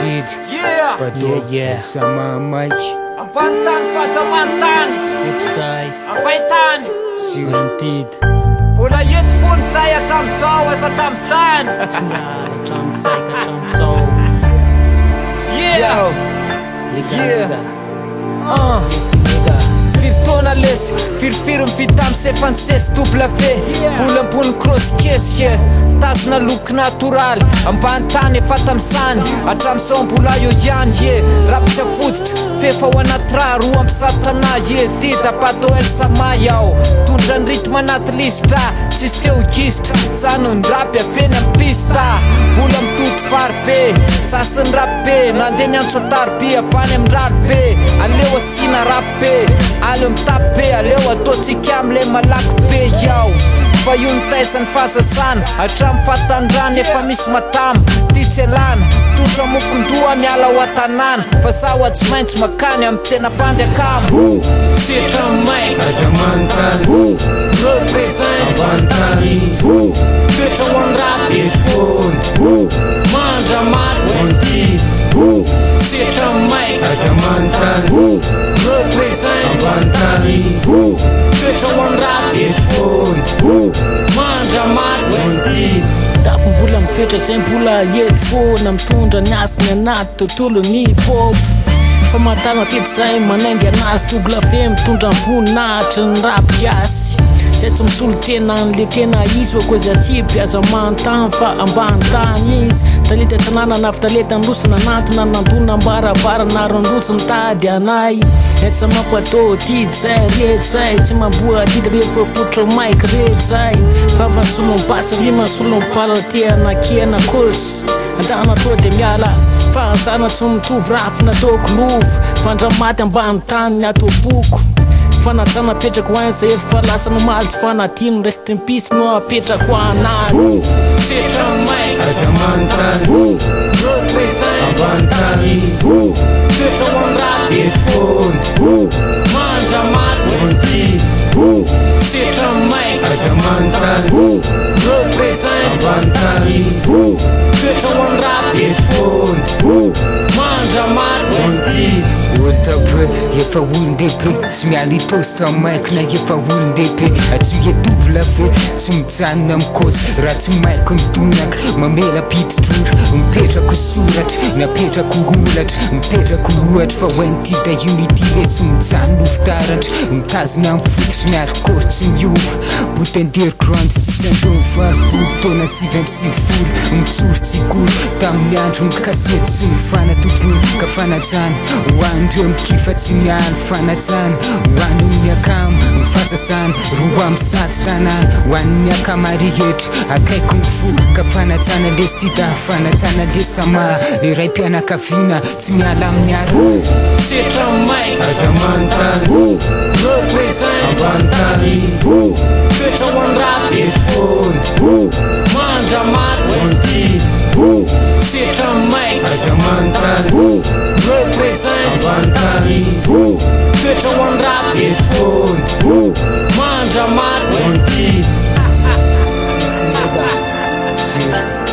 Guaranteed. Yeah. Pato, sama Mike. Ampantan fahasamantan. Epsai. Ampaitan. Guaranteed. Mbola eto fony zay hatramin'izao efa tamin'izany. Tsinala hatramin'izay ka hatramin'izao. Yeah. Ega. Yes, nigga. Firtona lesy firifiry mivita amin'ny sefansesy W. Bola ambony cross case yeah. Tazona loko natoraly ambany tany efa tam'izany hatramin'izao mbola eo ihany yeah. Rapitra fototra fefa ho anaty raha roa ampisato tana yeah. Dida pato elsamay aho tondra ny ritme anaty listra tsisy teo gisitra zany ny rapy aveny amin'ny pista bola mitoto fary be sasiny rap be nandeha miantso atary avany amin'ny rally be aleo asina rap be aleo mitapy be aleo ataotsika am'le malaky be yaho fa io ny taizany fahazazana hatramy fahatandrana efa misy matamy titsy elana tondra mokondoa miala ho atanana fa zaho tsy maintsy makany amin'ny tena pandy akamo fetra may Azamantany represent Abantany fetra ho any rap Headphone mandra maty One Kids fetra may Azamantany represent Abantany fetra ho any rap Headphone mandra maty One Kids Dapo mbola mipetra zay mbola headphone mitondra ny asiny anaty tontolo ny pop famatana fety zay manaingy anazy togla fe mitondra ny voninahitry ny rap gasy zay tsy misolo tena n'le tena izy okozy atsipy aza mantany fa ambany tany izy talety atsanana navy talety androsina anatina nandona ambaravara narondrosiny tady anay esa mampatô tidy zay rehetra zay tsy mamboa dida rehefa potra maiky rehetra zay favansolom-basa rimasolom-palaty anakena kosy andana toa de miala fahazana tsy mitovy rapy nataoko lovy fandramaty ambany tany atao boko fanatrana apetrako ho any zay efa lasa nomalitsy fanatino rest in peace no apetrako anazy fetra may Azamantany represent Abantany fetra ho any rap Headphone mandra maty One Kids fetra may Azamantany represent Abantany fetra ho any rap Headphone mandra maty One Kids Oltabe, efa olon-dehibe tsy miala itositra maiky na efa olon-dehibe atsoy W tsy mijanona am'kôzy raha tsy maiky mitonaka mamela pititrora mipetrako soratra napetrako olatra mipetrako ohatra fa hoentida unity lesy mijanona ofitaratra mitazona amin'ny fototry ny arkôry tsy miova bot underground tsisy andreo mivarobolo taona 7 mitsory tsikory tamin'ny andro ny kasety sy ny fanatotorono ka fanajana hoandreo mikifa tsy miala fanajana hoan'ny akamo mifazazana roa amin'ny saty tanàna hoan'ny akamarehetra akaiko ny fo ka fanajana le sida fanajana le sama le ray mpianakaviana tsy miala amin'ny ara fetra may Azamantany represent Abantany fetra ho any rap Headphone mandra maty One Kids fetra may Azamantany represent Abantany fetra ho any rap Headphone mandra maty One Kids Zero.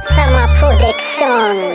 Sama Production.